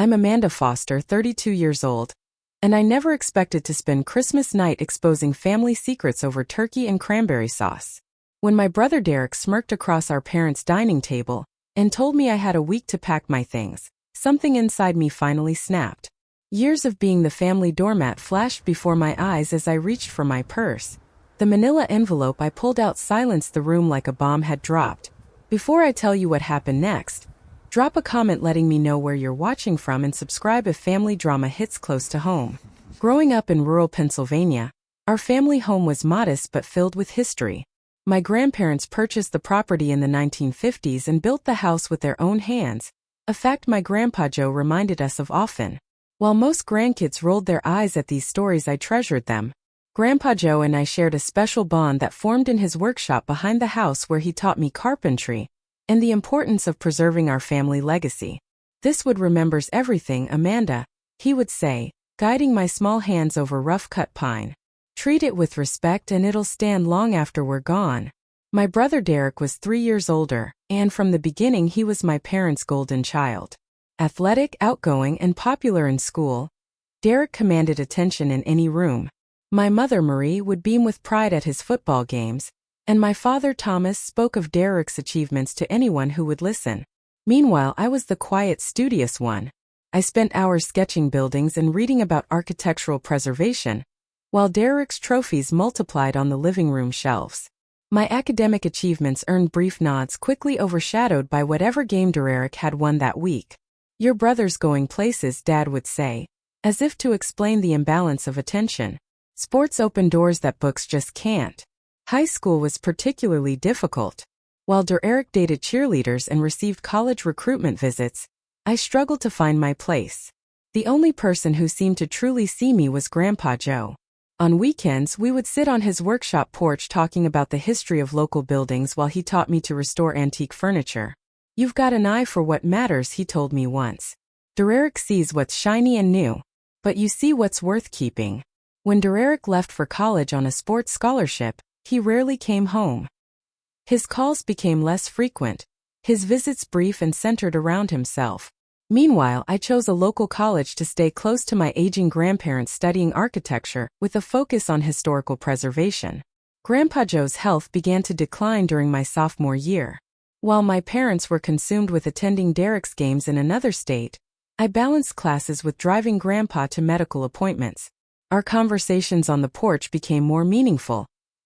I'm Amanda Foster, 32 years old, and I never expected to spend Christmas night exposing family secrets over turkey and cranberry sauce. When my brother Derek smirked across our parents' dining table and told me I had a week to pack my things, something inside me finally snapped. Years of being the family doormat flashed before my eyes as I reached for my purse. The manila envelope I pulled out silenced the room like a bomb had dropped. Before I tell you what happened next, drop a comment letting me know where you're watching from and subscribe if family drama hits close to home. Growing up in rural Pennsylvania, our family home was modest but filled with history. My grandparents purchased the property in the 1950s and built the house with their own hands, a fact my Grandpa Joe reminded us of often. While most grandkids rolled their eyes at these stories, I treasured them. Grandpa Joe and I shared a special bond that formed in his workshop behind the house where he taught me carpentry and the importance of preserving our family legacy. "This wood remembers everything, Amanda," he would say, guiding my small hands over rough-cut pine. "Treat it with respect and it'll stand long after we're gone." My brother Derek was 3 years older, and from the beginning he was my parents' golden child. Athletic, outgoing, and popular in school, Derek commanded attention in any room. My mother Marie would beam with pride at his football games, and my father Thomas spoke of Derek's achievements to anyone who would listen. Meanwhile, I was the quiet, studious one. I spent hours sketching buildings and reading about architectural preservation, while Derek's trophies multiplied on the living room shelves. My academic achievements earned brief nods, quickly overshadowed by whatever game Derek had won that week. "Your brother's going places," Dad would say, as if to explain the imbalance of attention. Sports open doors that books just can't. High school was particularly difficult. While Derek dated cheerleaders and received college recruitment visits, I struggled to find my place. The only person who seemed to truly see me was Grandpa Joe. On weekends, we would sit on his workshop porch talking about the history of local buildings while he taught me to restore antique furniture. "You've got an eye for what matters," he told me once. "Derek sees what's shiny and new, but you see what's worth keeping." When Derek left for college on a sports scholarship, he rarely came home. His calls became less frequent, his visits brief and centered around himself. Meanwhile, I chose a local college to stay close to my aging grandparents studying architecture with a focus on historical preservation. Grandpa Joe's health began to decline during my sophomore year. While my parents were consumed with attending Derek's games in another state, I balanced classes with driving Grandpa to medical appointments. Our conversations on the porch became more meaningful,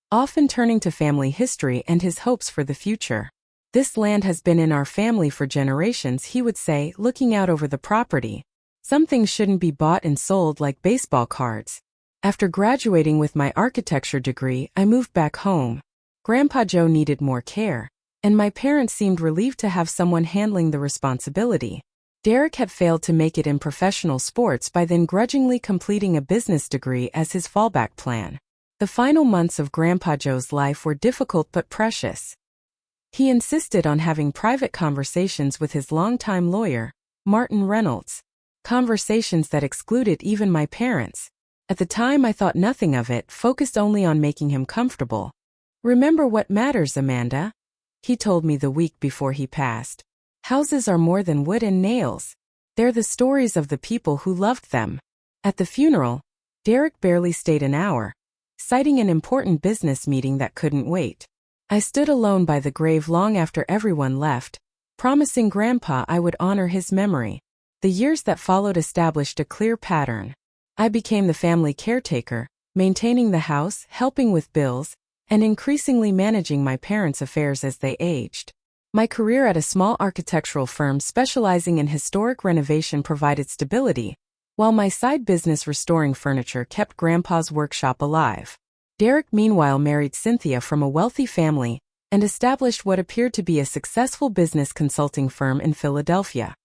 often turning to family history and his hopes for the future. "This land has been in our family for generations," he would say, looking out over the property. "Some things shouldn't be bought and sold like baseball cards." After graduating with my architecture degree, I moved back home. Grandpa Joe needed more care, and my parents seemed relieved to have someone handling the responsibility. Derek had failed to make it in professional sports by then grudgingly completing a business degree as his fallback plan. The final months of Grandpa Joe's life were difficult but precious. He insisted on having private conversations with his longtime lawyer, Martin Reynolds. Conversations that excluded even my parents. At the time I thought nothing of it, focused only on making him comfortable. "Remember what matters, Amanda," he told me the week before he passed. "Houses are more than wood and nails. They're the stories of the people who loved them." At the funeral, Derek barely stayed an hour, citing an important business meeting that couldn't wait. I stood alone by the grave long after everyone left, promising Grandpa I would honor his memory. The years that followed established a clear pattern. I became the family caretaker, maintaining the house, helping with bills, and increasingly managing my parents' affairs as they aged. My career at a small architectural firm specializing in historic renovation provided stability, while my side business restoring furniture kept Grandpa's workshop alive. Derek meanwhile married Cynthia from a wealthy family and established what appeared to be a successful business consulting firm in Philadelphia.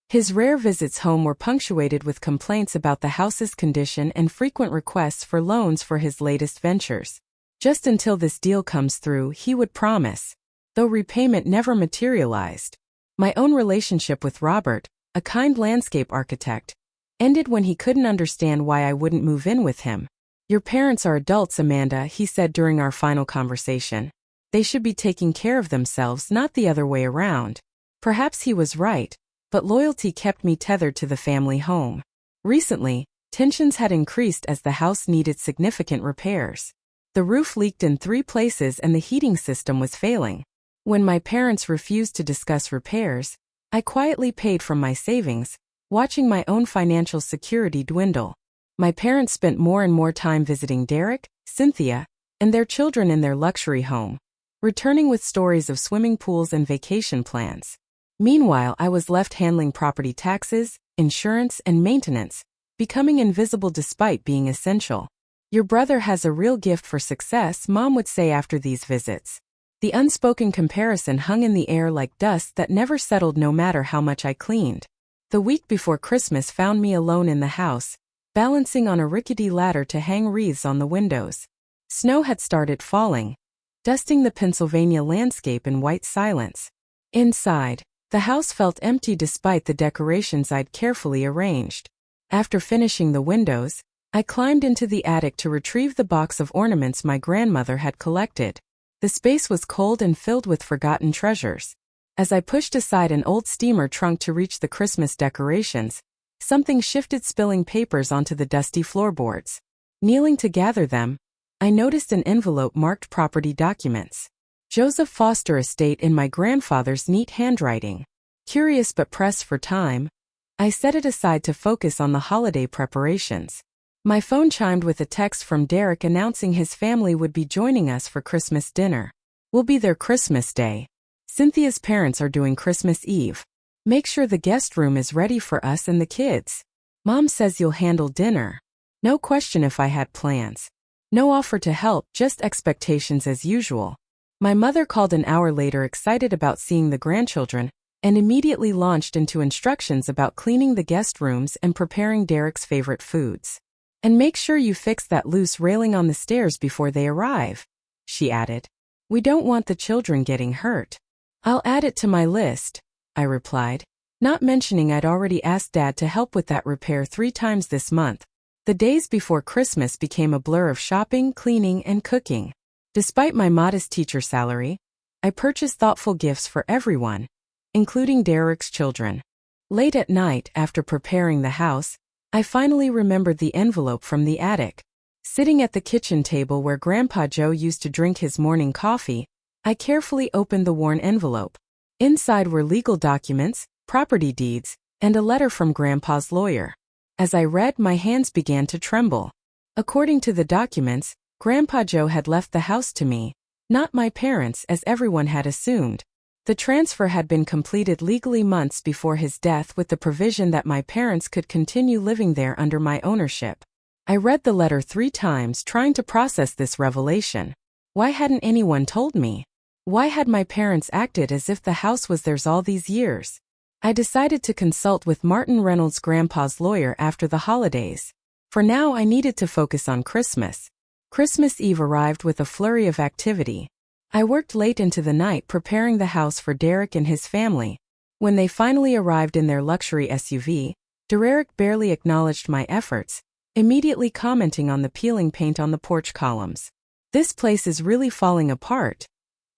His rare visits home were punctuated with complaints about the house's condition and frequent requests for loans for his latest ventures. "Just until this deal comes through," he would promise, though repayment never materialized. My own relationship with Robert, a kind landscape architect, ended when he couldn't understand why I wouldn't move in with him. "Your parents are adults, Amanda," he said during our final conversation. "They should be taking care of themselves, not the other way around." Perhaps he was right, but loyalty kept me tethered to the family home. Recently, tensions had increased as the house needed significant repairs. The roof leaked in 3 places and the heating system was failing. When my parents refused to discuss repairs, I quietly paid from my savings, watching my own financial security dwindle. My parents spent more and more time visiting Derek, Cynthia, and their children in their luxury home, returning with stories of swimming pools and vacation plans. Meanwhile, I was left handling property taxes, insurance, and maintenance, becoming invisible despite being essential. "Your brother has a real gift for success," Mom would say after these visits. The unspoken comparison hung in the air like dust that never settled no matter how much I cleaned. The week before Christmas found me alone in the house, balancing on a rickety ladder to hang wreaths on the windows. Snow had started falling, dusting the Pennsylvania landscape in white silence. Inside, the house felt empty despite the decorations I'd carefully arranged. After finishing the windows, I climbed into the attic to retrieve the box of ornaments my grandmother had collected. The space was cold and filled with forgotten treasures. As I pushed aside an old steamer trunk to reach the Christmas decorations, something shifted, spilling papers onto the dusty floorboards. Kneeling to gather them, I noticed an envelope marked property documents. Joseph Foster Estate in my grandfather's neat handwriting. Curious but pressed for time, I set it aside to focus on the holiday preparations. My phone chimed with a text from Derek announcing his family would be joining us for Christmas dinner. "We'll be there Christmas Day. Cynthia's parents are doing Christmas Eve. Make sure the guest room is ready for us and the kids. Mom says you'll handle dinner." No question if I had plans. No offer to help, just expectations as usual. My mother called an hour later, excited about seeing the grandchildren, and immediately launched into instructions about cleaning the guest rooms and preparing Derek's favorite foods. "And make sure you fix that loose railing on the stairs before they arrive," she added. "We don't want the children getting hurt." "I'll add it to my list," I replied, not mentioning I'd already asked Dad to help with that repair 3 times this month. The days before Christmas became a blur of shopping, cleaning, and cooking. Despite my modest teacher salary, I purchased thoughtful gifts for everyone, including Derek's children. Late at night, after preparing the house, I finally remembered the envelope from the attic. Sitting at the kitchen table where Grandpa Joe used to drink his morning coffee, I carefully opened the worn envelope. Inside were legal documents, property deeds, and a letter from Grandpa's lawyer. As I read, my hands began to tremble. According to the documents, Grandpa Joe had left the house to me, not my parents as everyone had assumed. The transfer had been completed legally months before his death, with the provision that my parents could continue living there under my ownership. I read the letter 3 times, trying to process this revelation. Why hadn't anyone told me? Why had my parents acted as if the house was theirs all these years? I decided to consult with Martin Reynolds, Grandpa's lawyer, after the holidays. For now, I needed to focus on Christmas. Christmas Eve arrived with a flurry of activity. I worked late into the night preparing the house for Derek and his family. When they finally arrived in their luxury SUV, Derek barely acknowledged my efforts, immediately commenting on the peeling paint on the porch columns. "This place is really falling apart,"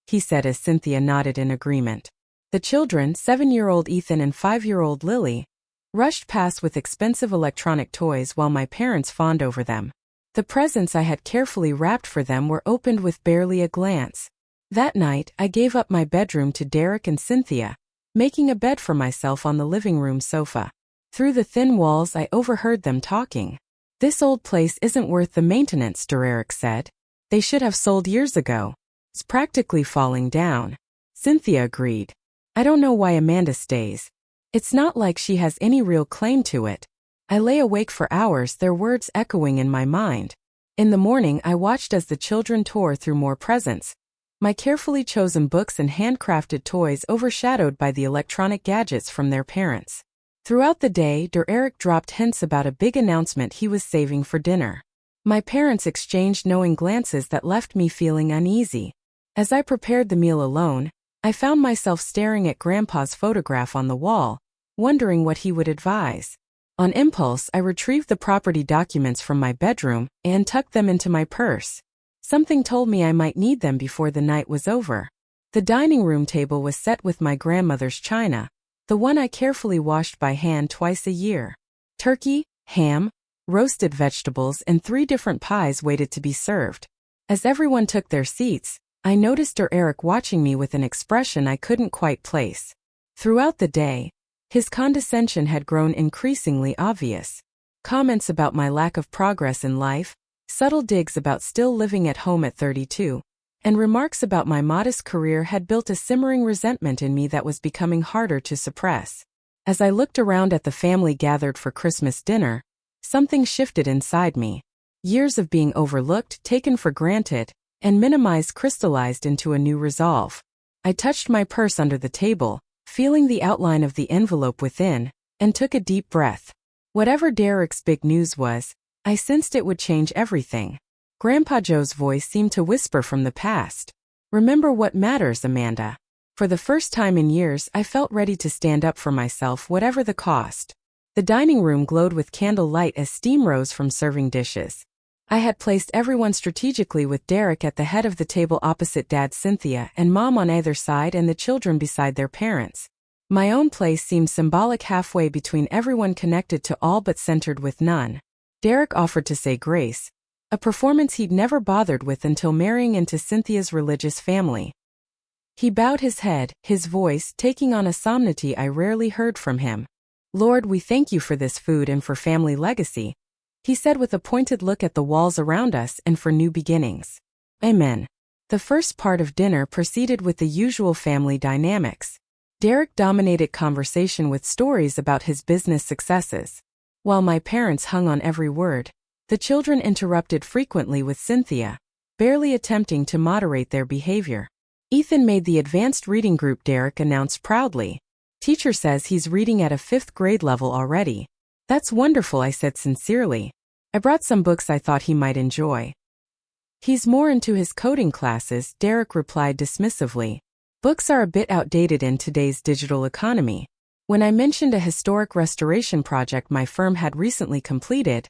he said as Cynthia nodded in agreement. The children, 7-year-old Ethan and 5-year-old Lily, rushed past with expensive electronic toys while my parents fawned over them. The presents I had carefully wrapped for them were opened with barely a glance. That night, I gave up my bedroom to Derek and Cynthia, making a bed for myself on the living room sofa. Through the thin walls, I overheard them talking. "This old place isn't worth the maintenance," Derek said. "They should have sold years ago. It's practically falling down." Cynthia agreed. "I don't know why Amanda stays. It's not like she has any real claim to it." I lay awake for hours, their words echoing in my mind. In the morning, I watched as the children tore through more presents, my carefully chosen books and handcrafted toys overshadowed by the electronic gadgets from their parents. Throughout the day, Derek dropped hints about a big announcement he was saving for dinner. My parents exchanged knowing glances that left me feeling uneasy. As I prepared the meal alone, I found myself staring at Grandpa's photograph on the wall, wondering what he would advise. On impulse, I retrieved the property documents from my bedroom and tucked them into my purse. Something told me I might need them before the night was over. The dining room table was set with my grandmother's china, the one I carefully washed by hand twice a year. Turkey, ham, roasted vegetables, and 3 different pies waited to be served. As everyone took their seats, I noticed Eric watching me with an expression I couldn't quite place. Throughout the day, his condescension had grown increasingly obvious. Comments about my lack of progress in life, subtle digs about still living at home at 32, and remarks about my modest career had built a simmering resentment in me that was becoming harder to suppress. As I looked around at the family gathered for Christmas dinner, something shifted inside me. Years of being overlooked, taken for granted, and minimized crystallized into a new resolve. I touched my purse under the table, feeling the outline of the envelope within, and took a deep breath. Whatever Derek's big news was, I sensed it would change everything. Grandpa Joe's voice seemed to whisper from the past. Remember what matters, Amanda. For the first time in years, I felt ready to stand up for myself, whatever the cost. The dining room glowed with candle light as steam rose from serving dishes. I had placed everyone strategically, with Derek at the head of the table opposite Dad, Cynthia, and Mom on either side, and the children beside their parents. My own place seemed symbolic, halfway between everyone, connected to all but centered with none. Derek offered to say grace, a performance he'd never bothered with until marrying into Cynthia's religious family. He bowed his head, his voice taking on a solemnity I rarely heard from him. Lord, we thank you for this food and for family legacy, he said with a pointed look at the walls around us, and for new beginnings. Amen. The first part of dinner proceeded with the usual family dynamics. Derek dominated conversation with stories about his business successes. While my parents hung on every word, the children interrupted frequently, with Cynthia barely attempting to moderate their behavior. Ethan made the advanced reading group, Derek announced proudly. Teacher says he's reading at a 5th grade level already. That's wonderful, I said sincerely. I brought some books I thought he might enjoy. He's more into his coding classes, Derek replied dismissively. Books are a bit outdated in today's digital economy. When I mentioned a historic restoration project my firm had recently completed,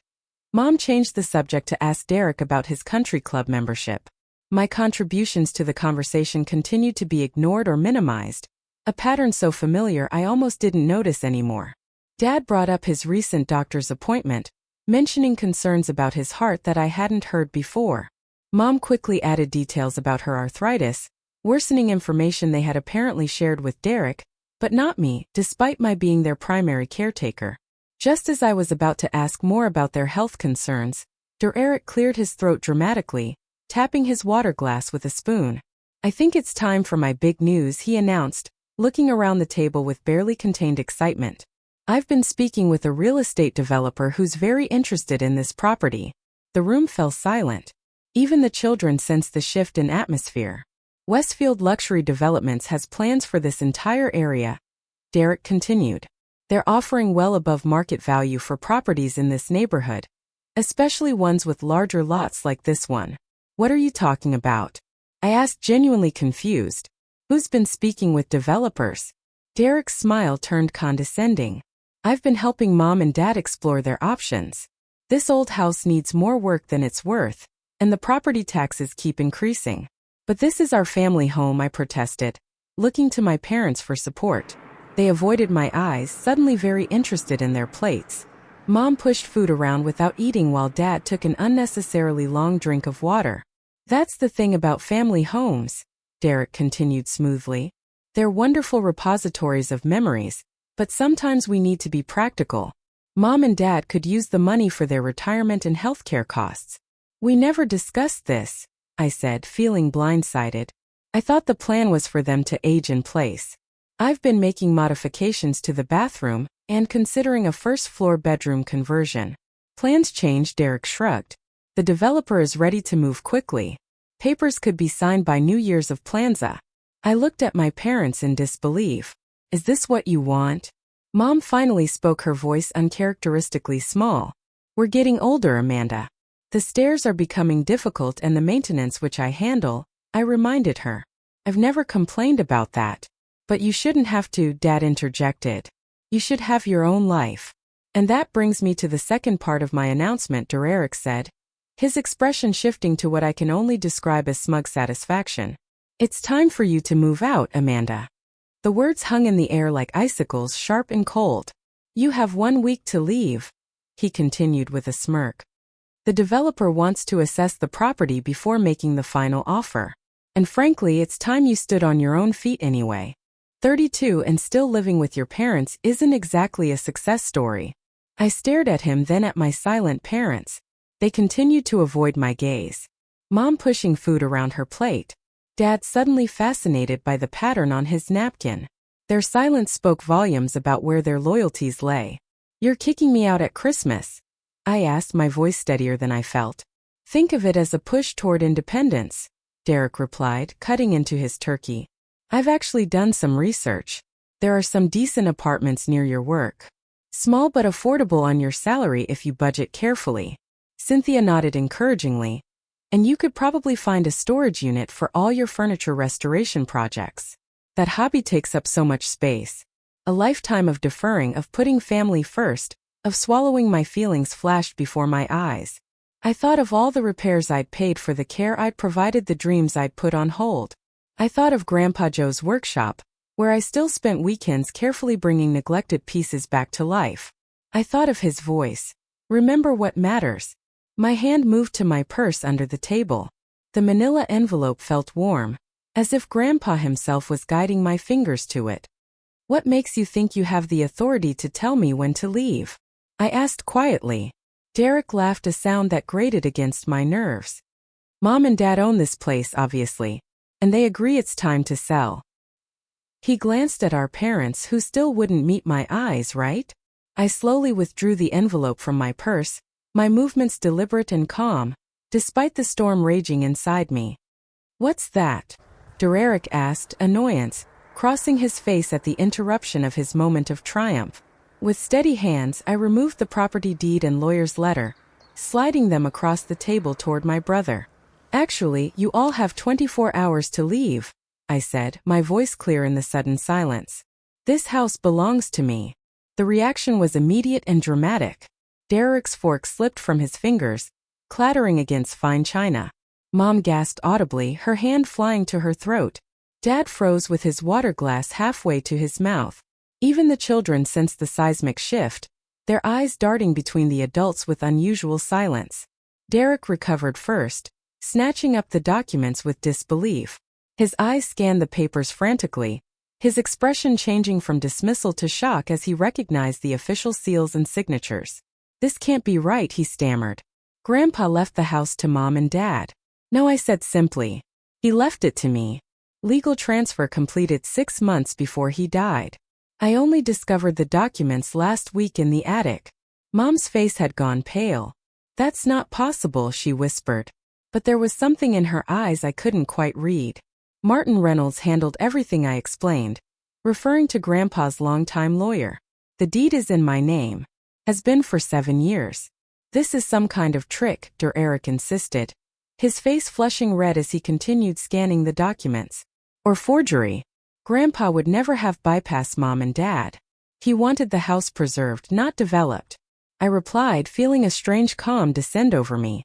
Mom changed the subject to ask Derek about his country club membership. My contributions to the conversation continued to be ignored or minimized, a pattern so familiar I almost didn't notice anymore. Dad brought up his recent doctor's appointment, mentioning concerns about his heart that I hadn't heard before. Mom quickly added details about her arthritis, worsening information they had apparently shared with Derek, but not me, despite my being their primary caretaker. Just as I was about to ask more about their health concerns, Derek cleared his throat dramatically, tapping his water glass with a spoon. I think it's time for my big news, he announced, looking around the table with barely contained excitement. I've been speaking with a real estate developer who's very interested in this property. The room fell silent. Even the children sensed the shift in atmosphere. Westfield Luxury Developments has plans for this entire area, Derek continued. They're offering well above market value for properties in this neighborhood, especially ones with larger lots like this one. What are you talking about? I asked, genuinely confused. Who's been speaking with developers? Derek's smile turned condescending. I've been helping Mom and Dad explore their options. This old house needs more work than it's worth, and the property taxes keep increasing. But this is our family home, I protested, looking to my parents for support. They avoided my eyes, suddenly very interested in their plates. Mom pushed food around without eating while Dad took an unnecessarily long drink of water. That's the thing about family homes, Derek continued smoothly. They're wonderful repositories of memories, but sometimes we need to be practical. Mom and Dad could use the money for their retirement and healthcare costs. We never discussed this, I said, feeling blindsided. I thought the plan was for them to age in place. I've been making modifications to the bathroom and considering a first-floor bedroom conversion. Plans change, Derek shrugged. The developer is ready to move quickly. Papers could be signed by New Year's of Planza. I looked at my parents in disbelief. Is this what you want? Mom finally spoke, her voice uncharacteristically small. We're getting older, Amanda. The stairs are becoming difficult and the maintenance which I handle, I reminded her. I've never complained about that. But you shouldn't have to, Dad interjected. You should have your own life. And that brings me to the second part of my announcement, Derek said, his expression shifting to what I can only describe as smug satisfaction. It's time for you to move out, Amanda. The words hung in the air like icicles, sharp and cold. "You have 1 week to leave," he continued with a smirk. "The developer wants to assess the property before making the final offer. And frankly, it's time you stood on your own feet anyway. 32 and still living with your parents isn't exactly a success story." I stared at him, then at my silent parents. They continued to avoid my gaze. Mom pushing food around her plate. Dad suddenly fascinated by the pattern on his napkin. Their silence spoke volumes about where their loyalties lay. "You're kicking me out at Christmas?" I asked, my voice steadier than I felt. "Think of it as a push toward independence," Derek replied, cutting into his turkey. "I've actually done some research. There are some decent apartments near your work. Small but affordable on your salary if you budget carefully." Cynthia nodded encouragingly. "And you could probably find a storage unit for all your furniture restoration projects. That hobby takes up so much space." A lifetime of deferring, of putting family first, of swallowing my feelings flashed before my eyes. I thought of all the repairs I'd paid for the care I'd provided, the dreams I'd put on hold. I thought of Grandpa Joe's workshop, where I still spent weekends carefully bringing neglected pieces back to life. I thought of his voice. "Remember what matters." My hand moved to my purse under the table. The manila envelope felt warm, as if Grandpa himself was guiding my fingers to it. "What makes you think you have the authority to tell me when to leave?" I asked quietly. Derek laughed, a sound that grated against my nerves. "Mom and Dad own this place, obviously, and they agree it's time to sell." He glanced at our parents, who still wouldn't meet my eyes, right? I slowly withdrew the envelope from my purse, my movements deliberate and calm, despite the storm raging inside me. "What's that?" Derek asked, annoyance crossing his face at the interruption of his moment of triumph. With steady hands, I removed the property deed and lawyer's letter, sliding them across the table toward my brother. "Actually, you all have 24 hours to leave," I said, my voice clear in the sudden silence. "This house belongs to me." The reaction was immediate and dramatic. Derek's fork slipped from his fingers, clattering against fine china. Mom gasped audibly, her hand flying to her throat. Dad froze with his water glass halfway to his mouth. Even the children sensed the seismic shift, their eyes darting between the adults with unusual silence. Derek recovered first, snatching up the documents with disbelief. His eyes scanned the papers frantically, his expression changing from dismissal to shock as he recognized the official seals and signatures. "This can't be right," he stammered. "Grandpa left the house to Mom and Dad." "No," I said simply. "He left it to me. Legal transfer completed 6 months before he died. I only discovered the documents last week in the attic." Mom's face had gone pale. "That's not possible," she whispered. But there was something in her eyes I couldn't quite read. "Martin Reynolds handled everything," I explained, referring to Grandpa's longtime lawyer. "The deed is in my name. Has been for 7 years. This is some kind of trick," Derek insisted, his face flushing red as he continued scanning the documents. "Or forgery. Grandpa would never have bypassed Mom and Dad. He wanted the house preserved, not developed." I replied, feeling a strange calm descend over me.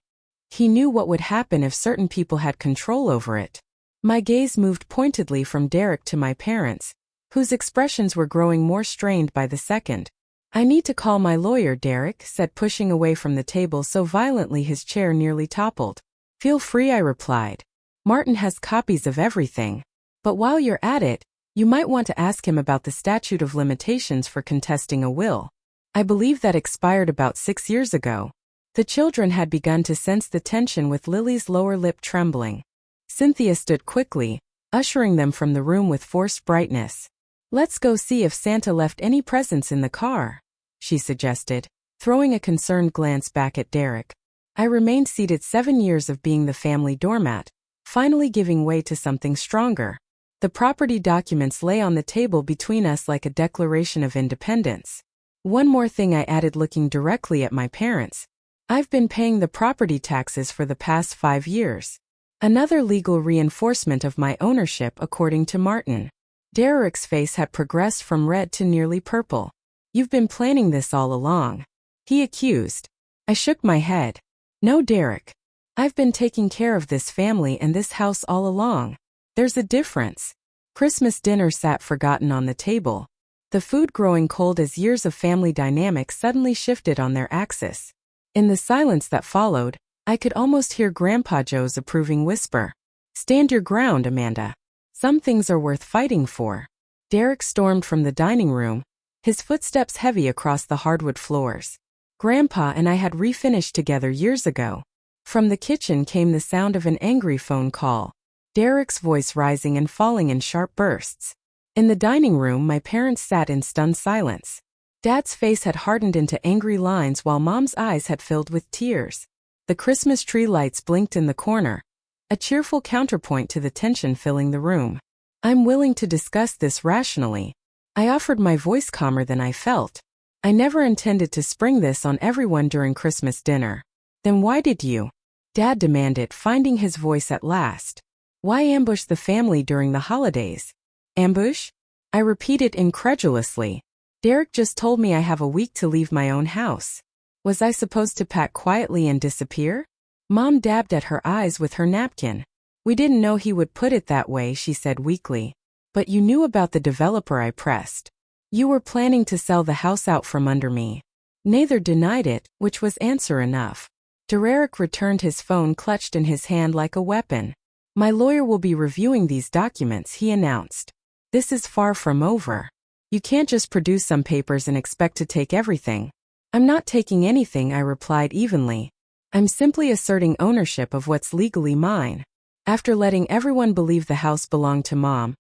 He knew what would happen if certain people had control over it. My gaze moved pointedly from Derek to my parents, whose expressions were growing more strained by the second. "I need to call my lawyer," Derek said, pushing away from the table so violently his chair nearly toppled. "Feel free," I replied. "Martin has copies of everything. But while you're at it, you might want to ask him about the statute of limitations for contesting a will. I believe that expired about 6 years ago." The children had begun to sense the tension, with Lily's lower lip trembling. Cynthia stood quickly, ushering them from the room with forced brightness. "Let's go see if Santa left any presents in the car," she suggested, throwing a concerned glance back at Derek. I remained seated, 7 years of being the family doormat, finally giving way to something stronger. The property documents lay on the table between us like a declaration of independence. "One more thing," I added, looking directly at my parents. "I've been paying the property taxes for the past 5 years. Another legal reinforcement of my ownership, according to Martin." Derek's face had progressed from red to nearly purple. "You've been planning this all along," he accused. I shook my head. "No, Derek. I've been taking care of this family and this house all along. There's a difference." Christmas dinner sat forgotten on the table, the food growing cold as years of family dynamics suddenly shifted on their axis. In the silence that followed, I could almost hear Grandpa Joe's approving whisper. "Stand your ground, Amanda. Some things are worth fighting for." Derek stormed from the dining room, his footsteps heavy across the hardwood floors. Grandpa and I had refinished together years ago. From the kitchen came the sound of an angry phone call, Derek's voice rising and falling in sharp bursts. In the dining room, my parents sat in stunned silence. Dad's face had hardened into angry lines while Mom's eyes had filled with tears. The Christmas tree lights blinked in the corner, a cheerful counterpoint to the tension filling the room. "I'm willing to discuss this rationally." I offered, my voice calmer than I felt. "I never intended to spring this on everyone during Christmas dinner." "Then why did you?" Dad demanded, finding his voice at last. "Why ambush the family during the holidays?" "Ambush?" I repeated incredulously. "Derek just told me I have a week to leave my own house. Was I supposed to pack quietly and disappear?" Mom dabbed at her eyes with her napkin. "We didn't know he would put it that way," she said weakly. "But you knew about the developer," I pressed. "You were planning to sell the house out from under me." Neither denied it, which was answer enough. Derek returned, his phone clutched in his hand like a weapon. "My lawyer will be reviewing these documents," he announced. "This is far from over. You can't just produce some papers and expect to take everything." "I'm not taking anything," I replied evenly. "I'm simply asserting ownership of what's legally mine. After letting everyone believe the house belonged to Mom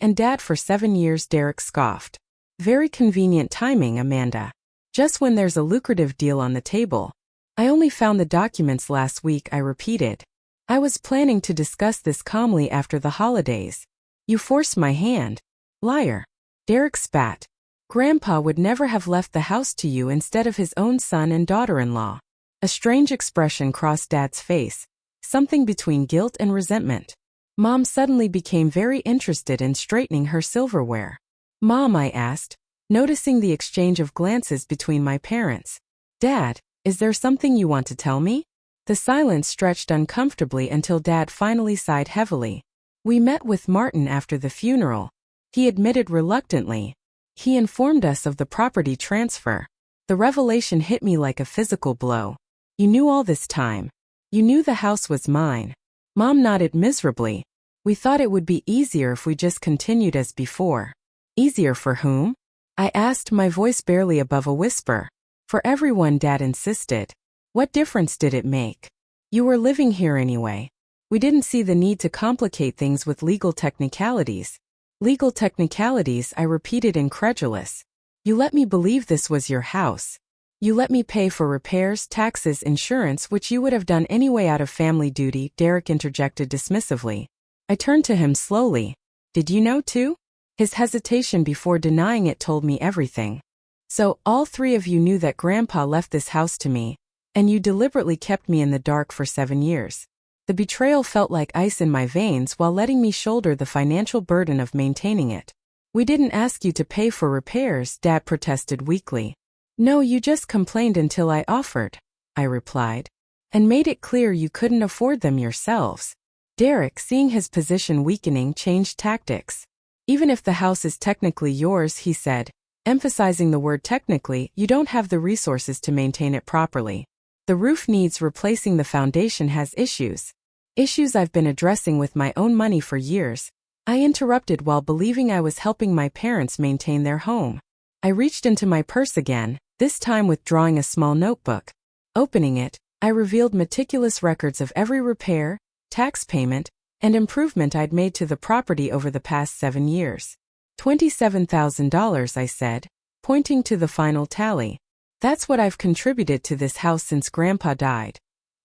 and Dad for 7 years," Derek scoffed. "Very convenient timing, Amanda. Just when there's a lucrative deal on the table." "I only found the documents last week," I repeated. "I was planning to discuss this calmly after the holidays." "You forced my hand." "Liar." Derek spat. "Grandpa would never have left the house to you instead of his own son and daughter-in-law." A strange expression crossed Dad's face, something between guilt and resentment. Mom suddenly became very interested in straightening her silverware. "Mom," I asked, noticing the exchange of glances between my parents. "Dad, is there something you want to tell me?" The silence stretched uncomfortably until Dad finally sighed heavily. "We met with Martin after the funeral," he admitted reluctantly. "He informed us of the property transfer." The revelation hit me like a physical blow. "You knew all this time. You knew the house was mine." Mom nodded miserably. "We thought it would be easier if we just continued as before." "Easier for whom?" I asked, my voice barely above a whisper. "For everyone," Dad insisted. "What difference did it make? You were living here anyway. We didn't see the need to complicate things with legal technicalities." "Legal technicalities?" I repeated, incredulous. "You let me believe this was your house. You let me pay for repairs, taxes, insurance, which you would have done anyway out of family duty," Derek interjected dismissively. I turned to him slowly. "Did you know too?" His hesitation before denying it told me everything. "So, all 3 of you knew that Grandpa left this house to me, and you deliberately kept me in the dark for 7 years." The betrayal felt like ice in my veins while letting me shoulder the financial burden of maintaining it. "We didn't ask you to pay for repairs," Dad protested weakly. "No, you just complained until I offered," I replied, "and made it clear you couldn't afford them yourselves." Derek, seeing his position weakening, changed tactics. "Even if the house is technically yours," he said, emphasizing the word technically, "you don't have the resources to maintain it properly. The roof needs replacing, the foundation has issues." "Issues I've been addressing with my own money for years," I interrupted while believing I was helping my parents maintain their home. I reached into my purse again, this time withdrawing a small notebook. Opening it, I revealed meticulous records of every repair, tax payment, and improvement I'd made to the property over the past 7 years. $27,000, I said, pointing to the final tally. "That's what I've contributed to this house since Grandpa died.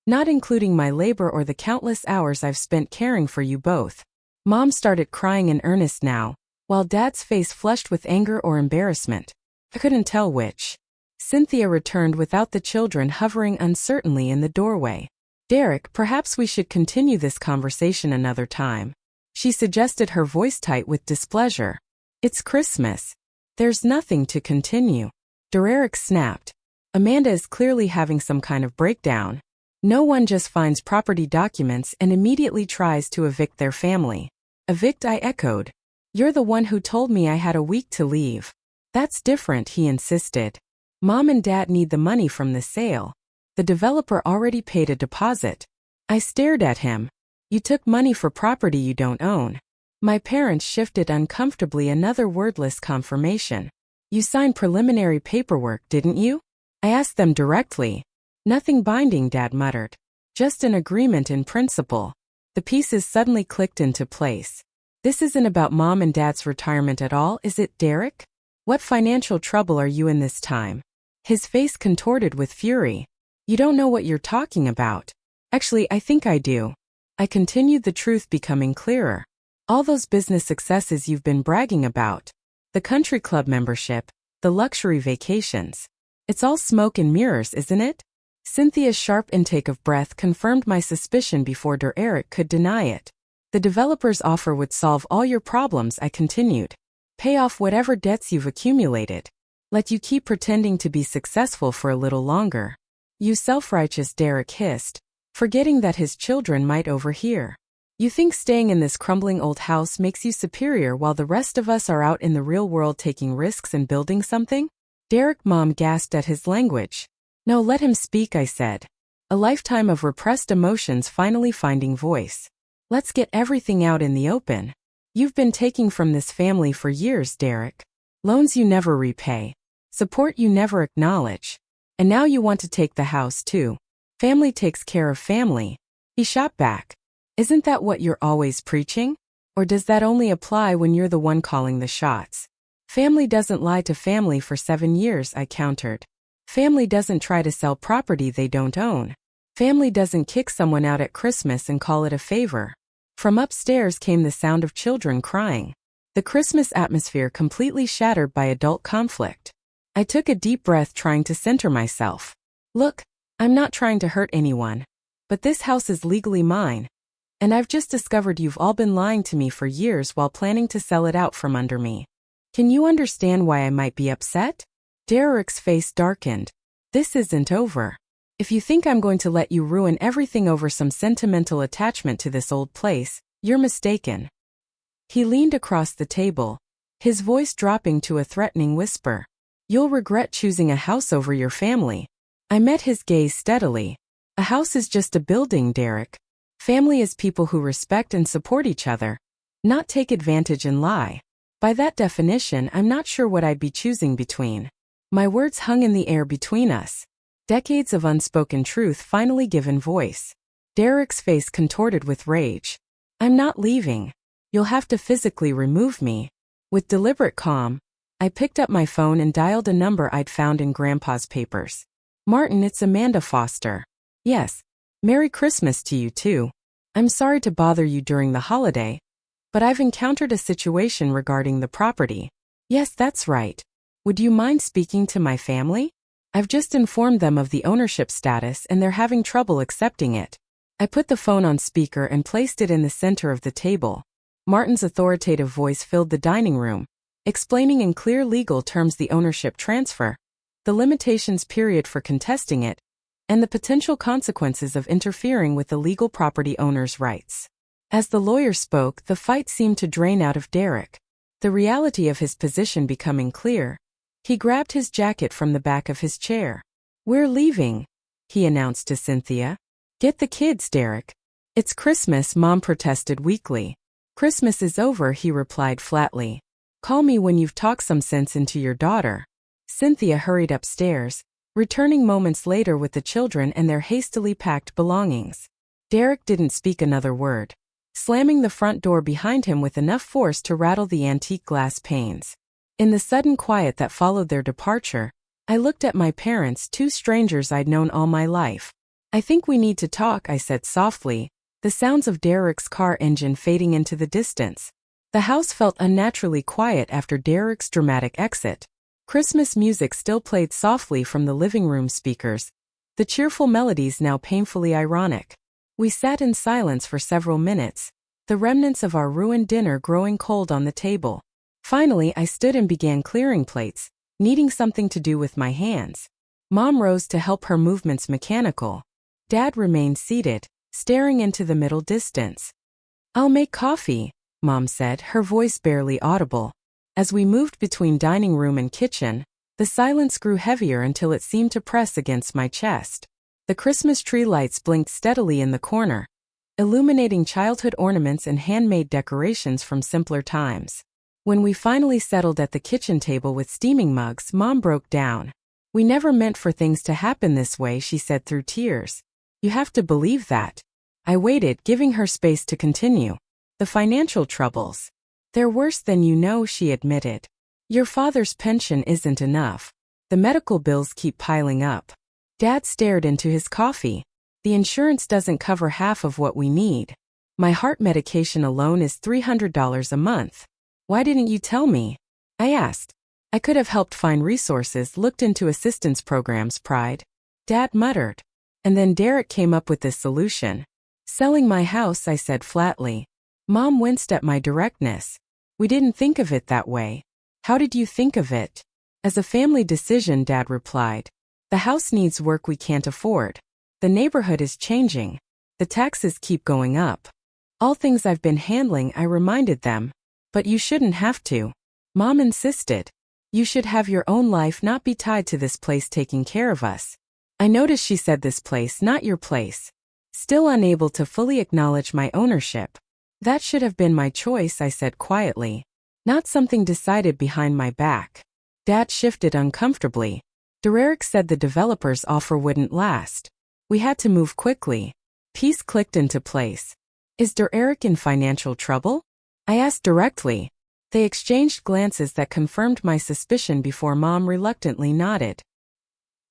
Not including my labor or the countless hours I've spent caring for you both." Mom started crying in earnest now, while Dad's face flushed with anger or embarrassment. I couldn't tell which. Cynthia returned without the children hovering uncertainly in the doorway. "Derek, perhaps we should continue this conversation another time," she suggested, her voice tight with displeasure. "It's Christmas. There's nothing to continue." Derek snapped. "Amanda is clearly having some kind of breakdown. No one just finds property documents and immediately tries to evict their family." "Evict?" I echoed. You're the one who told me I had a week to leave. That's different, he insisted. Mom and Dad need the money from the sale. The developer already paid a deposit. I stared at him. You took money for property you don't own. My parents shifted uncomfortably, another wordless confirmation. You signed preliminary paperwork, didn't you? I asked them directly. Nothing binding, Dad muttered. Just an agreement in principle. The pieces suddenly clicked into place. This isn't about Mom and Dad's retirement at all, is it, Derek? What financial trouble are you in this time? His face contorted with fury. You don't know what you're talking about. Actually, I think I do. I continued, the truth becoming clearer. All those business successes you've been bragging about. The country club membership, the luxury vacations. It's all smoke and mirrors, isn't it? Cynthia's sharp intake of breath confirmed my suspicion before Derek could deny it. The developer's offer would solve all your problems, I continued. Pay off whatever debts you've accumulated. Let you keep pretending to be successful for a little longer. You self-righteous, Derek hissed, forgetting that his children might overhear. You think staying in this crumbling old house makes you superior while the rest of us are out in the real world taking risks and building something? Derek, Mom gasped at his language. No, let him speak, I said. A lifetime of repressed emotions finally finding voice. Let's get everything out in the open. You've been taking from this family for years, Derek. Loans you never repay. Support you never acknowledge. And now you want to take the house too. Family takes care of family. He shot back. Isn't that what you're always preaching? Or does that only apply when you're the one calling the shots? Family doesn't lie to family for 7 years, I countered. Family doesn't try to sell property they don't own. Family doesn't kick someone out at Christmas and call it a favor. From upstairs came the sound of children crying. The Christmas atmosphere completely shattered by adult conflict. I took a deep breath, trying to center myself. Look, I'm not trying to hurt anyone. But this house is legally mine. And I've just discovered you've all been lying to me for years while planning to sell it out from under me. Can you understand why I might be upset? Derek's face darkened. This isn't over. If you think I'm going to let you ruin everything over some sentimental attachment to this old place, you're mistaken. He leaned across the table, his voice dropping to a threatening whisper. You'll regret choosing a house over your family. I met his gaze steadily. A house is just a building, Derek. Family is people who respect and support each other, not take advantage and lie. By that definition, I'm not sure what I'd be choosing between. My words hung in the air between us. Decades of unspoken truth finally given voice. Derek's face contorted with rage. I'm not leaving. You'll have to physically remove me. With deliberate calm, I picked up my phone and dialed a number I'd found in Grandpa's papers. Martin, it's Amanda Foster. Yes. Merry Christmas to you too. I'm sorry to bother you during the holiday, but I've encountered a situation regarding the property. Yes, that's right. Would you mind speaking to my family? I've just informed them of the ownership status and they're having trouble accepting it. I put the phone on speaker and placed it in the center of the table. Martin's authoritative voice filled the dining room, explaining in clear legal terms the ownership transfer, the limitations period for contesting it, and the potential consequences of interfering with the legal property owner's rights. As the lawyer spoke, the fight seemed to drain out of Derek, the reality of his position becoming clear. He grabbed his jacket from the back of his chair. We're leaving, he announced to Cynthia. Get the kids, Derek. It's Christmas, Mom protested weakly. Christmas is over, he replied flatly. Call me when you've talked some sense into your daughter. Cynthia hurried upstairs, returning moments later with the children and their hastily packed belongings. Derek didn't speak another word, slamming the front door behind him with enough force to rattle the antique glass panes. In the sudden quiet that followed their departure, I looked at my parents, two strangers I'd known all my life. I think we need to talk, I said softly, the sounds of Derek's car engine fading into the distance. The house felt unnaturally quiet after Derek's dramatic exit. Christmas music still played softly from the living room speakers, the cheerful melodies now painfully ironic. We sat in silence for several minutes, the remnants of our ruined dinner growing cold on the table. Finally, I stood and began clearing plates, needing something to do with my hands. Mom rose to help, her movements mechanical. Dad remained seated, staring into the middle distance. I'll make coffee, Mom said, her voice barely audible. As we moved between dining room and kitchen, the silence grew heavier until it seemed to press against my chest. The Christmas tree lights blinked steadily in the corner, illuminating childhood ornaments and handmade decorations from simpler times. When we finally settled at the kitchen table with steaming mugs, Mom broke down. "We never meant for things to happen this way," she said through tears. "You have to believe that." I waited, giving her space to continue. "The financial troubles. They're worse than you know," she admitted. "Your father's pension isn't enough. The medical bills keep piling up." Dad stared into his coffee. "The insurance doesn't cover half of what we need. My heart medication alone is $300 a month. Why didn't you tell me?" I asked. "I could have helped find resources, looked into assistance programs." Pride. Dad muttered. "And then Derek came up with this solution." "Selling my house," I said flatly. Mom winced at my directness. "We didn't think of it that way." "How did you think of it?" "As a family decision," Dad replied. "The house needs work we can't afford. The neighborhood is changing. The taxes keep going up. All things I've been handling," I reminded them. "But you shouldn't have to." Mom insisted. "You should have your own life, not be tied to this place taking care of us." I noticed she said this place, not your place. Still unable to fully acknowledge my ownership. "That should have been my choice," I said quietly. "Not something decided behind my back." Dad shifted uncomfortably. "Derek said the developer's offer wouldn't last. We had to move quickly." Peace clicked into place. "Is Derek in financial trouble?" I asked directly. They exchanged glances that confirmed my suspicion before Mom reluctantly nodded.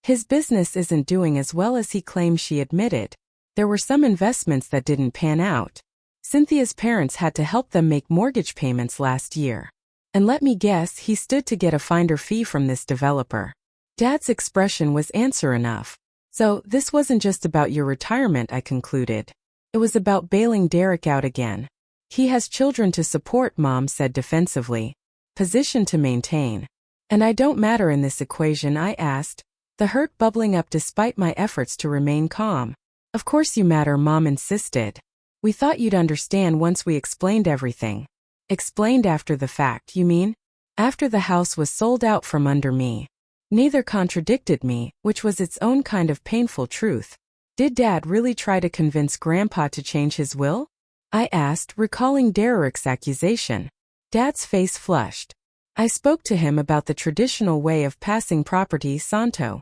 "His business isn't doing as well as he claims," she admitted. "There were some investments that didn't pan out. Cynthia's parents had to help them make mortgage payments last year. And let me guess, he stood to get a finder fee from this developer." Dad's expression was answer enough. "So, this wasn't just about your retirement," I concluded. "It was about bailing Derek out again." "He has children to support," Mom said defensively. "Position to maintain." "And I don't matter in this equation?" I asked, the hurt bubbling up despite my efforts to remain calm. "Of course you matter," Mom insisted. "We thought you'd understand once we explained everything." "Explained after the fact, you mean?" "After the house was sold out from under me." Neither contradicted me, which was its own kind of painful truth. "Did Dad really try to convince Grandpa to change his will?" I asked, recalling Derek's accusation. Dad's face flushed. "I spoke to him about the traditional way of passing property, Santo.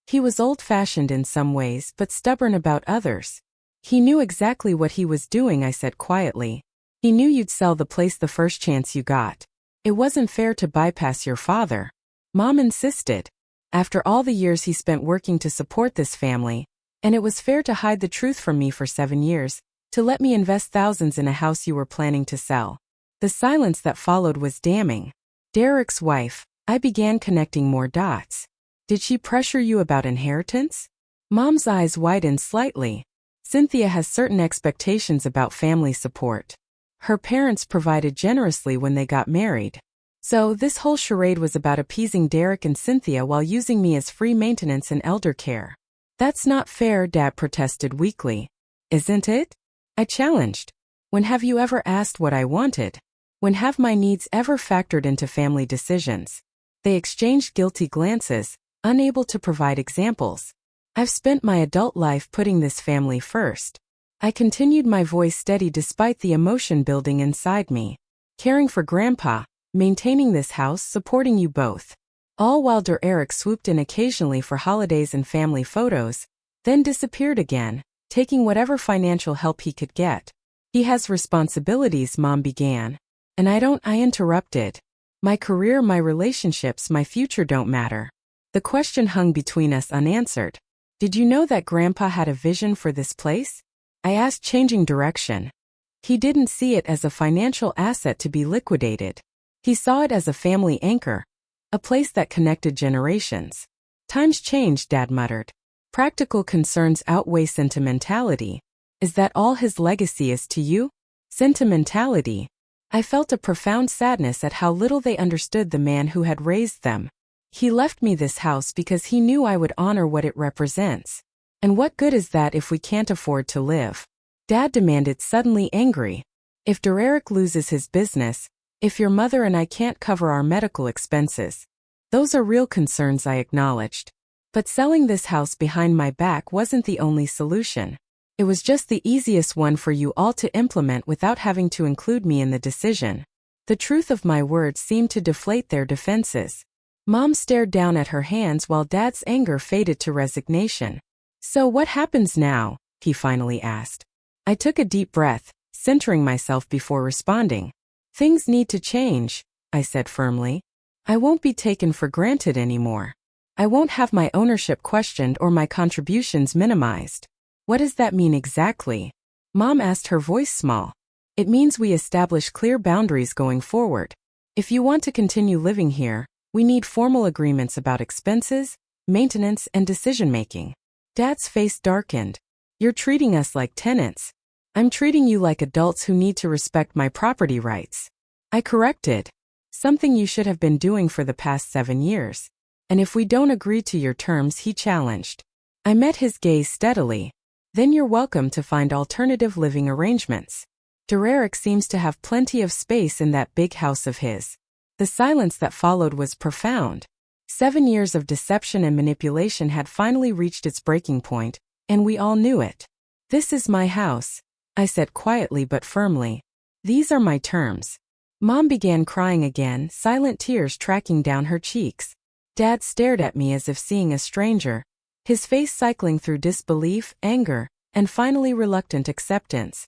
He was old-fashioned in some ways but stubborn about others. He knew exactly what he was doing," I said quietly. "He knew you'd sell the place the first chance you got. It wasn't fair to bypass your father." Mom insisted. "After all the years he spent working to support this family, and it was fair to hide the truth from me for 7 years, to let me invest thousands in a house you were planning to sell." The silence that followed was damning. "Derek's wife," I began connecting more dots. "Did she pressure you about inheritance?" Mom's eyes widened slightly. "Cynthia has certain expectations about family support. Her parents provided generously when they got married. So this whole charade was about appeasing Derek and Cynthia while using me as free maintenance and elder care." "That's not fair," Dad protested weakly. "Isn't it?" I challenged. "When have you ever asked what I wanted? When have my needs ever factored into family decisions?" They exchanged guilty glances, unable to provide examples. "I've spent my adult life putting this family first." I continued, my voice steady despite the emotion building inside me. "Caring for Grandpa, maintaining this house, supporting you both." All while Derek swooped in occasionally for holidays and family photos, then disappeared again, taking whatever financial help he could get. "He has responsibilities," Mom began. "And I don't," I interrupted. "My career, my relationships, my future don't matter." The question hung between us unanswered. "Did you know that Grandpa had a vision for this place?" I asked, changing direction. "He didn't see it as a financial asset to be liquidated. He saw it as a family anchor, a place that connected generations." "Times change," Dad muttered. "Practical concerns outweigh sentimentality." "Is that all his legacy is to you?" "Sentimentality." I felt a profound sadness at how little they understood the man who had raised them. "He left me this house because he knew I would honor what it represents. And what good is that if we can't afford to live?" Dad demanded, suddenly angry. If Derek loses his business, if your mother and I can't cover our medical expenses. Those are real concerns, I acknowledged. But selling this house behind my back wasn't the only solution. It was just the easiest one for you all to implement without having to include me in the decision. The truth of my words seemed to deflate their defenses. Mom stared down at her hands while Dad's anger faded to resignation. So what happens now? He finally asked. I took a deep breath, centering myself before responding. Things need to change, I said firmly. I won't be taken for granted anymore. I won't have my ownership questioned or my contributions minimized. What does that mean exactly? Mom asked, her voice small. It means we establish clear boundaries going forward. If you want to continue living here, we need formal agreements about expenses, maintenance, and decision-making. Dad's face darkened. You're treating us like tenants. I'm treating you like adults who need to respect my property rights. I corrected. Something you should have been doing for the past 7 years. And if we don't agree to your terms, he challenged. I met his gaze steadily. Then you're welcome to find alternative living arrangements. Derek seems to have plenty of space in that big house of his. The silence that followed was profound. 7 years of deception and manipulation had finally reached its breaking point, and we all knew it. This is my house, I said quietly but firmly. These are my terms. Mom began crying again, silent tears tracking down her cheeks. Dad stared at me as if seeing a stranger, his face cycling through disbelief, anger, and finally reluctant acceptance.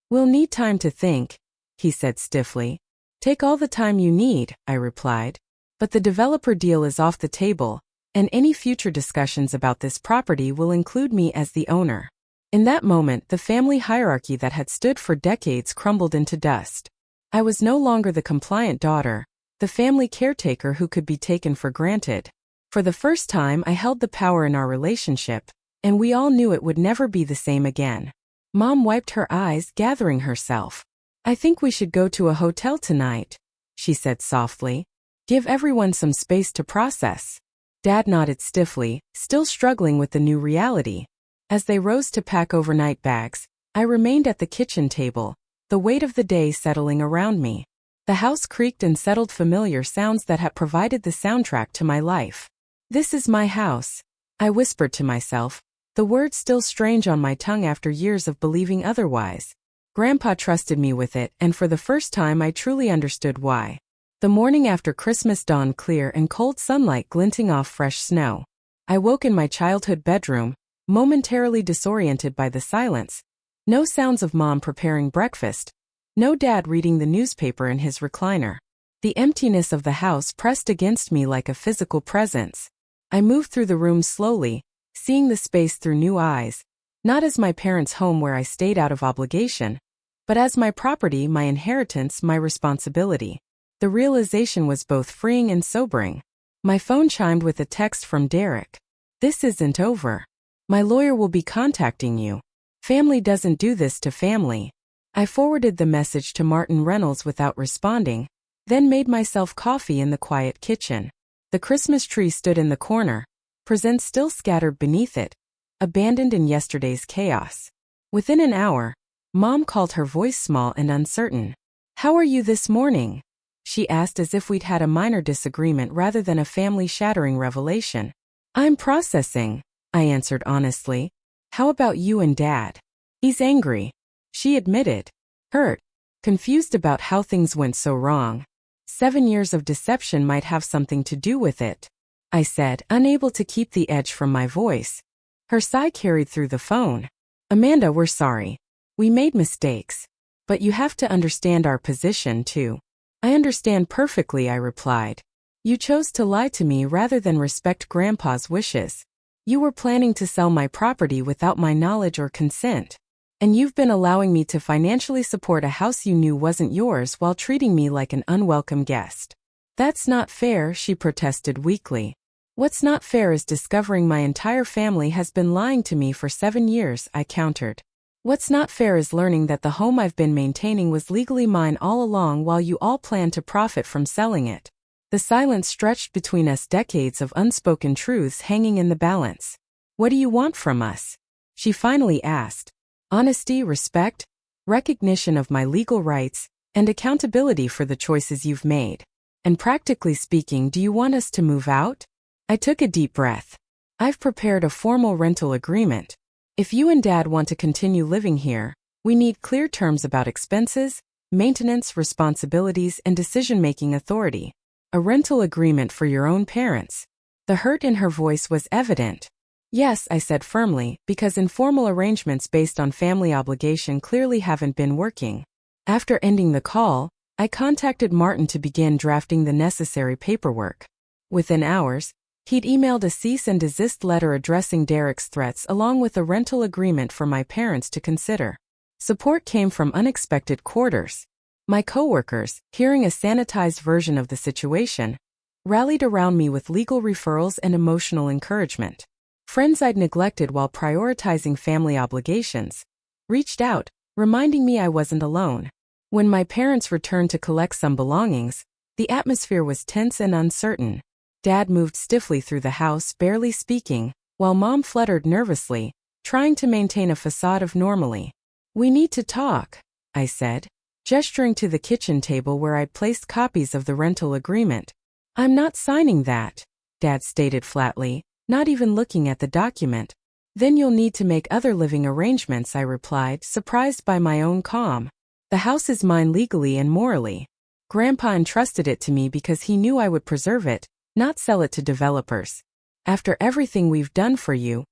We'll need time to think, he said stiffly. Take all the time you need, I replied. But the developer deal is off the table, and any future discussions about this property will include me as the owner. In that moment, the family hierarchy that had stood for decades crumbled into dust. I was no longer the compliant daughter, the family caretaker who could be taken for granted. For the first time, I held the power in our relationship, and we all knew it would never be the same again. Mom wiped her eyes, gathering herself. I think we should go to a hotel tonight, she said softly. Give everyone some space to process. Dad nodded stiffly, still struggling with the new reality. As they rose to pack overnight bags, I remained at the kitchen table, the weight of the day settling around me. The house creaked and settled, familiar sounds that had provided the soundtrack to my life. This is my house, I whispered to myself, the words still strange on my tongue after years of believing otherwise. Grandpa trusted me with it, and for the first time I truly understood why. The morning after Christmas dawned clear and cold sunlight glinting off fresh snow. I woke in my childhood bedroom, momentarily disoriented by the silence. No sounds of Mom preparing breakfast. No Dad reading the newspaper in his recliner. The emptiness of the house pressed against me like a physical presence. I moved through the room slowly, seeing the space through new eyes, not as my parents' home where I stayed out of obligation, but as my property, my inheritance, my responsibility. The realization was both freeing and sobering. My phone chimed with a text from Derek. This isn't over. My lawyer will be contacting you. Family doesn't do this to family. I forwarded the message to Martin Reynolds without responding, then made myself coffee in the quiet kitchen. The Christmas tree stood in the corner, presents still scattered beneath it, abandoned in yesterday's chaos. Within an hour, Mom called, her voice small and uncertain. How are you this morning? She asked as if we'd had a minor disagreement rather than a family-shattering revelation. I'm processing, I answered honestly. How about you and Dad? He's angry, she admitted. Hurt, confused about how things went so wrong. 7 years of deception might have something to do with it, I said, unable to keep the edge from my voice. Her sigh carried through the phone. Amanda, we're sorry. We made mistakes. But you have to understand our position, too. I understand perfectly, I replied. You chose to lie to me rather than respect Grandpa's wishes. You were planning to sell my property without my knowledge or consent. And you've been allowing me to financially support a house you knew wasn't yours while treating me like an unwelcome guest. That's not fair, she protested weakly. What's not fair is discovering my entire family has been lying to me for 7 years, I countered. What's not fair is learning that the home I've been maintaining was legally mine all along while you all planned to profit from selling it. The silence stretched between us, decades of unspoken truths hanging in the balance. What do you want from us? She finally asked. Honesty, respect? recognition of my legal rights, and accountability for the choices you've made. And practically speaking, do you want us to move out? I took a deep breath. I've prepared a formal rental agreement. If you and Dad want to continue living here, we need clear terms about expenses, maintenance, responsibilities, and decision-making authority. A rental agreement for your own parents. The hurt in her voice was evident. Yes, I said firmly, because informal arrangements based on family obligation clearly haven't been working. After ending the call, I contacted Martin to begin drafting the necessary paperwork. Within hours, he'd emailed a cease and desist letter addressing Derek's threats along with a rental agreement for my parents to consider. Support came from unexpected quarters. My coworkers, hearing a sanitized version of the situation, rallied around me with legal referrals and emotional encouragement. Friends I'd neglected while prioritizing family obligations reached out, reminding me I wasn't alone. When my parents returned to collect some belongings, the atmosphere was tense and uncertain. Dad moved stiffly through the house, barely speaking, while Mom fluttered nervously, trying to maintain a facade of normalcy. "We need to talk," I said, gesturing to the kitchen table where I'd placed copies of the rental agreement. "I'm not signing that," Dad stated flatly, not even looking at the document. "Then you'll need to make other living arrangements," I replied, surprised by my own calm. "The house is mine legally and morally. Grandpa entrusted it to me because he knew I would preserve it, not sell it to developers. After everything we've done for you,"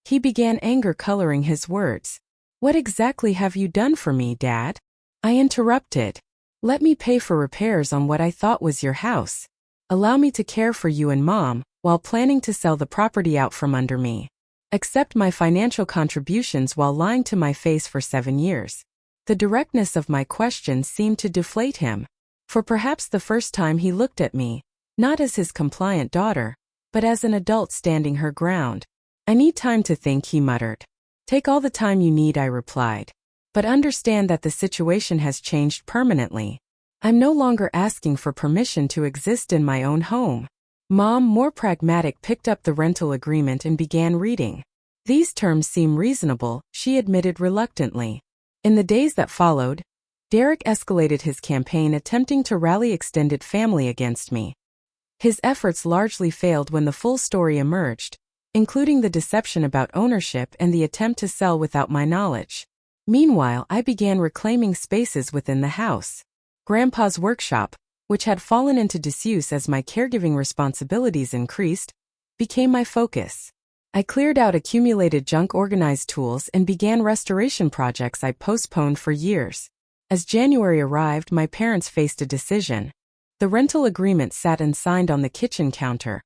he began, anger coloring his words. "What exactly have you done for me, Dad?" I interrupted. "Let me pay for repairs on what I thought was your house. Allow me to care for you and Mom, while planning to sell the property out from under me. Accept my financial contributions while lying to my face for 7 years. The directness of my question seemed to deflate him. For perhaps the first time he looked at me, not as his compliant daughter, but as an adult standing her ground. "I need time to think," he muttered. "Take all the time you need," I replied. "But understand that the situation has changed permanently. I'm no longer asking for permission to exist in my own home." Mom, more pragmatic, picked up the rental agreement and began reading. "These terms seem reasonable," she admitted reluctantly. In the days that followed, Derek escalated his campaign, attempting to rally extended family against me. His efforts largely failed when the full story emerged, including the deception about ownership and the attempt to sell without my knowledge. Meanwhile, I began reclaiming spaces within the house. Grandpa's workshop, which had fallen into disuse as my caregiving responsibilities increased, became my focus. I cleared out accumulated junk, organized tools, and began restoration projects I'd postponed for years. As January arrived, my parents faced a decision. The rental agreement sat unsigned on the kitchen counter,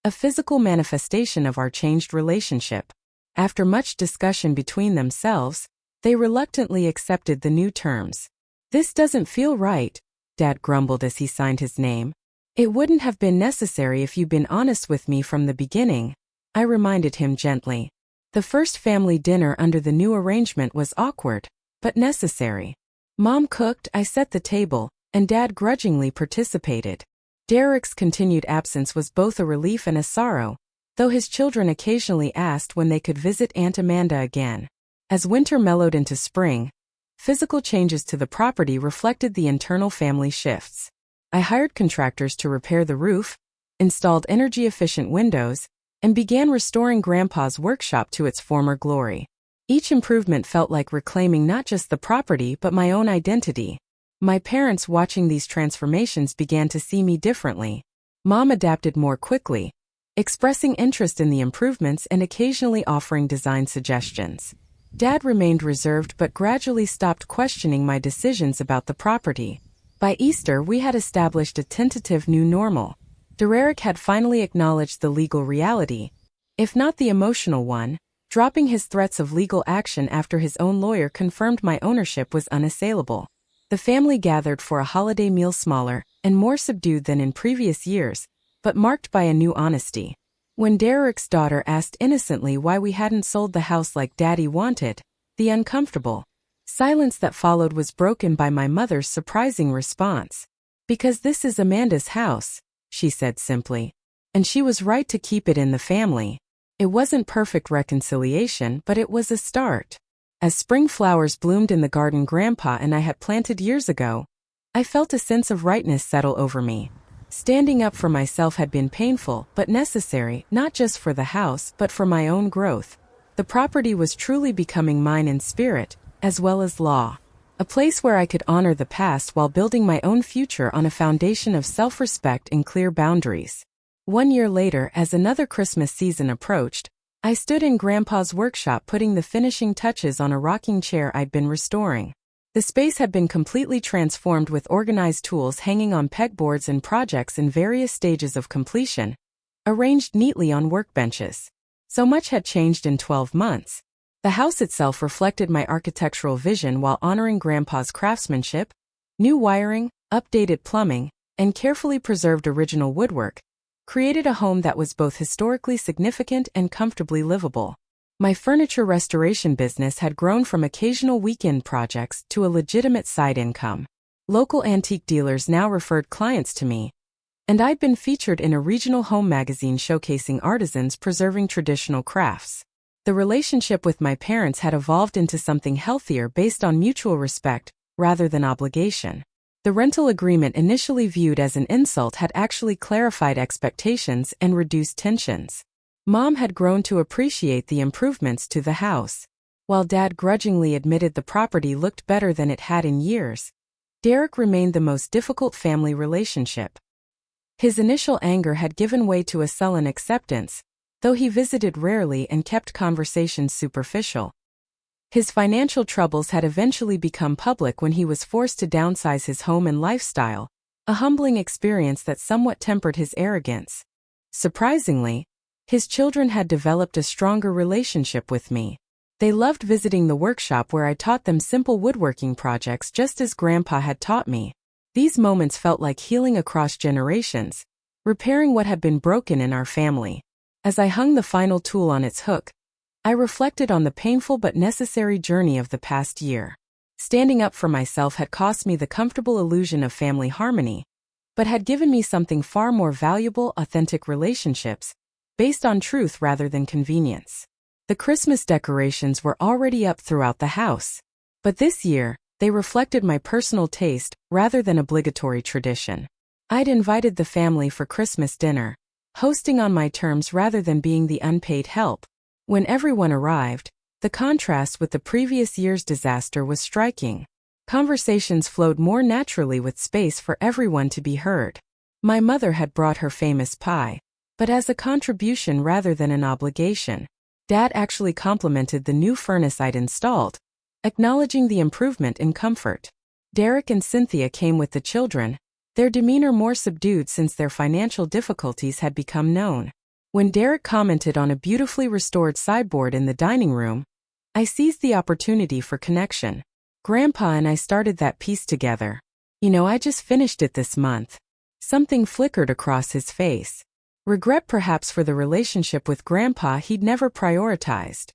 a physical manifestation of our changed relationship. After much discussion between themselves, they reluctantly accepted the new terms. "This doesn't feel right," Dad grumbled as he signed his name. "It wouldn't have been necessary if you'd been honest with me from the beginning," I reminded him gently. The first family dinner under the new arrangement was awkward, but necessary. Mom cooked, I set the table, and Dad grudgingly participated. Derek's continued absence was both a relief and a sorrow, though his children occasionally asked when they could visit Aunt Amanda again. As winter mellowed into spring, physical changes to the property reflected the internal family shifts. I hired contractors to repair the roof, installed energy-efficient windows, and began restoring Grandpa's workshop to its former glory. Each improvement felt like reclaiming not just the property but my own identity. My parents, watching these transformations, began to see me differently. Mom adapted more quickly, expressing interest in the improvements and occasionally offering design suggestions. Dad remained reserved but gradually stopped questioning my decisions about the property. By Easter, we had established a tentative new normal. Derek had finally acknowledged the legal reality, if not the emotional one, dropping his threats of legal action after his own lawyer confirmed my ownership was unassailable. The family gathered for a holiday meal, smaller and more subdued than in previous years, but marked by a new honesty. When Derek's daughter asked innocently why we hadn't sold the house like Daddy wanted, the uncomfortable silence that followed was broken by my mother's surprising response. "Because this is Amanda's house," she said simply. And she was right to keep it in the family. It wasn't perfect reconciliation, but it was a start. As spring flowers bloomed in the garden Grandpa and I had planted years ago, I felt a sense of rightness settle over me. Standing up for myself had been painful but necessary, not just for the house but for my own growth. The property was truly becoming mine in spirit, as well as law. A place where I could honor the past while building my own future on a foundation of self-respect and clear boundaries. 1 year later, as another Christmas season approached, I stood in Grandpa's workshop putting the finishing touches on a rocking chair I'd been restoring. The space had been completely transformed with organized tools hanging on pegboards and projects in various stages of completion, arranged neatly on workbenches. So much had changed in 12 months. The house itself reflected my architectural vision while honoring Grandpa's craftsmanship. New wiring, updated plumbing, and carefully preserved original woodwork created a home that was both historically significant and comfortably livable. My furniture restoration business had grown from occasional weekend projects to a legitimate side income. Local antique dealers now referred clients to me, and I'd been featured in a regional home magazine showcasing artisans preserving traditional crafts. The relationship with my parents had evolved into something healthier based on mutual respect rather than obligation. The rental agreement, initially viewed as an insult, had actually clarified expectations and reduced tensions. Mom had grown to appreciate the improvements to the house, while Dad grudgingly admitted the property looked better than it had in years. Derek remained the most difficult family relationship. His initial anger had given way to a sullen acceptance, though he visited rarely and kept conversations superficial. His financial troubles had eventually become public when he was forced to downsize his home and lifestyle, a humbling experience that somewhat tempered his arrogance. Surprisingly, his children had developed a stronger relationship with me. They loved visiting the workshop where I taught them simple woodworking projects just as Grandpa had taught me. These moments felt like healing across generations, repairing what had been broken in our family. As I hung the final tool on its hook, I reflected on the painful but necessary journey of the past year. Standing up for myself had cost me the comfortable illusion of family harmony, but had given me something far more valuable: authentic relationships, based on truth rather than convenience. The Christmas decorations were already up throughout the house, but this year, they reflected my personal taste rather than obligatory tradition. I'd invited the family for Christmas dinner, hosting on my terms rather than being the unpaid help. When everyone arrived, the contrast with the previous year's disaster was striking. Conversations flowed more naturally with space for everyone to be heard. My mother had brought her famous pie, but as a contribution rather than an obligation. Dad actually complimented the new furnace I'd installed, acknowledging the improvement in comfort. Derek and Cynthia came with the children, their demeanor more subdued since their financial difficulties had become known. When Derek commented on a beautifully restored sideboard in the dining room, I seized the opportunity for connection. Grandpa and I started that piece together. I just finished it this month. Something flickered across his face. Regret, perhaps, for the relationship with Grandpa he'd never prioritized.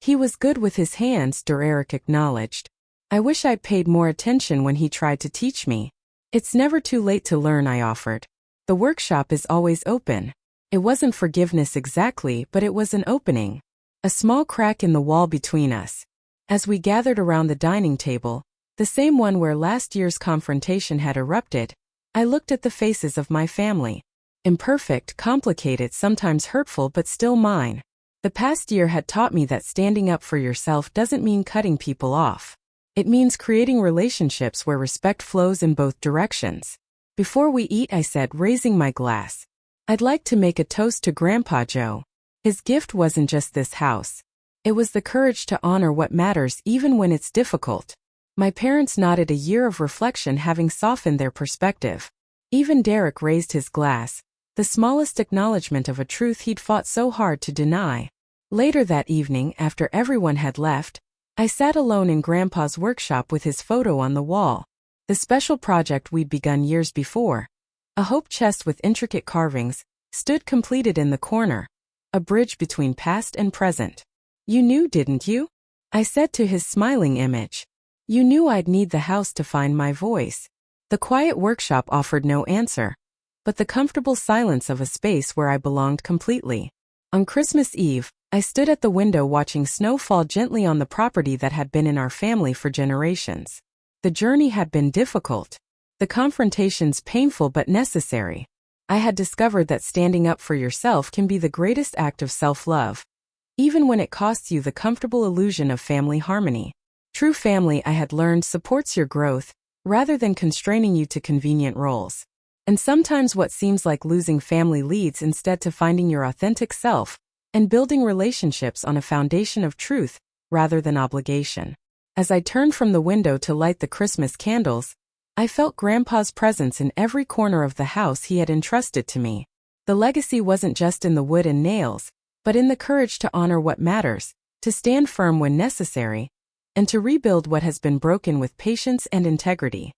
He was good with his hands, Derek acknowledged. I wish I'd paid more attention when he tried to teach me. It's never too late to learn, I offered. The workshop is always open. It wasn't forgiveness exactly, but it was an opening. A small crack in the wall between us. As we gathered around the dining table, the same one where last year's confrontation had erupted, I looked at the faces of my family. Imperfect, complicated, sometimes hurtful, but still mine. The past year had taught me that standing up for yourself doesn't mean cutting people off. It means creating relationships where respect flows in both directions. Before we eat, I said, raising my glass, I'd like to make a toast to Grandpa Joe. His gift wasn't just this house. It was the courage to honor what matters even when it's difficult. My parents nodded, a year of reflection having softened their perspective. Even Derek raised his glass, the smallest acknowledgement of a truth he'd fought so hard to deny. Later that evening, after everyone had left, I sat alone in Grandpa's workshop with his photo on the wall. The special project we'd begun years before, a hope chest with intricate carvings, stood completed in the corner, a bridge between past and present. You knew, didn't you? I said to his smiling image. You knew I'd need the house to find my voice. The quiet workshop offered no answer, but the comfortable silence of a space where I belonged completely. On Christmas Eve, I stood at the window watching snow fall gently on the property that had been in our family for generations. The journey had been difficult, the confrontations painful but necessary. I had discovered that standing up for yourself can be the greatest act of self-love, even when it costs you the comfortable illusion of family harmony. True family, I had learned, supports your growth, rather than constraining you to convenient roles. And sometimes what seems like losing family leads instead to finding your authentic self and building relationships on a foundation of truth rather than obligation. As I turned from the window to light the Christmas candles, I felt Grandpa's presence in every corner of the house he had entrusted to me. The legacy wasn't just in the wood and nails, but in the courage to honor what matters, to stand firm when necessary, and to rebuild what has been broken with patience and integrity.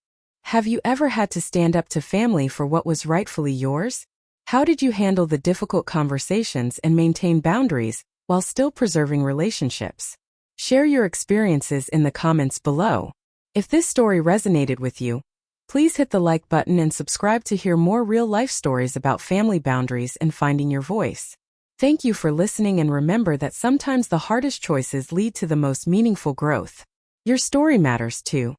Have you ever had to stand up to family for what was rightfully yours? How did you handle the difficult conversations and maintain boundaries while still preserving relationships? Share your experiences in the comments below. If this story resonated with you, please hit the like button and subscribe to hear more real-life stories about family boundaries and finding your voice. Thank you for listening, and remember that sometimes the hardest choices lead to the most meaningful growth. Your story matters too.